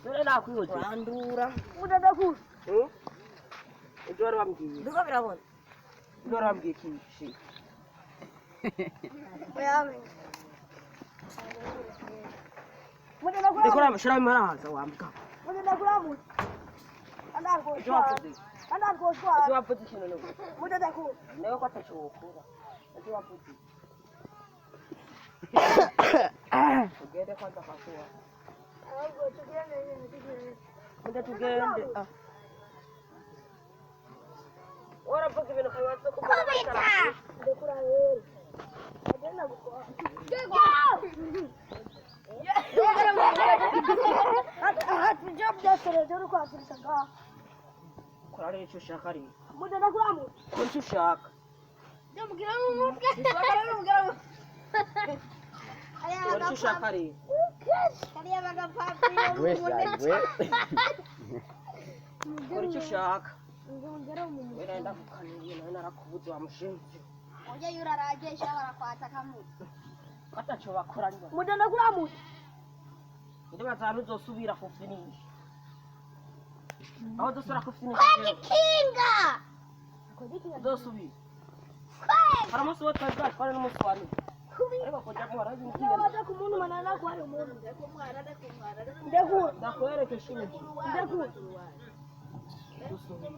Dole na ku yote. Andura. Muda da ku. Ijoro wambwiye. Duka birabona. Ijoro wambwiye kishi. Oyawe. Muda da ku. Ndikora amashira maraza wambwa. Muda da ku amu. Andar ko. Ijoro wavuze. Andar ko Ijoro kwa. wavuze ikintu n'ubu. Muda da ku. Nawe ko atashobora. Ijoro wavuze. Ugende kwanza kwa. Ahubwo tugende tugende. Muda tugende. Ora vuga ibintu kabanza ko mubara. Ndekura rero. Agenda gukora. Hati job dasere joro kwa sanga. Kurare icyo ushaka ari. Muda da ku amu. Ko icyo ushaka. Ndamubwira mu mutwe. Ndamubwira mu. Ko icyo ushaka ari. Kariya bagapapi. Ko icyo ushaka. Ndongera mu mutwe. Wenda ndakukaniye nawe narakubuze wa mushinzi. Oya yuraragesha barakwata kamuzi. Atacho bakora ngo. Muda da ku amu. Ndi bazanu uzosubira ku finish. Aho dosora ku finish. Kinga. Uzosubira. Haramusi wataza twara n'umuswani. Ariko kujya mu harazi ngiye. Ndabaza ku muntu manana ko ari umuntu. Ndaku. Ndakwereke shinji. Ndaku. Dusubira.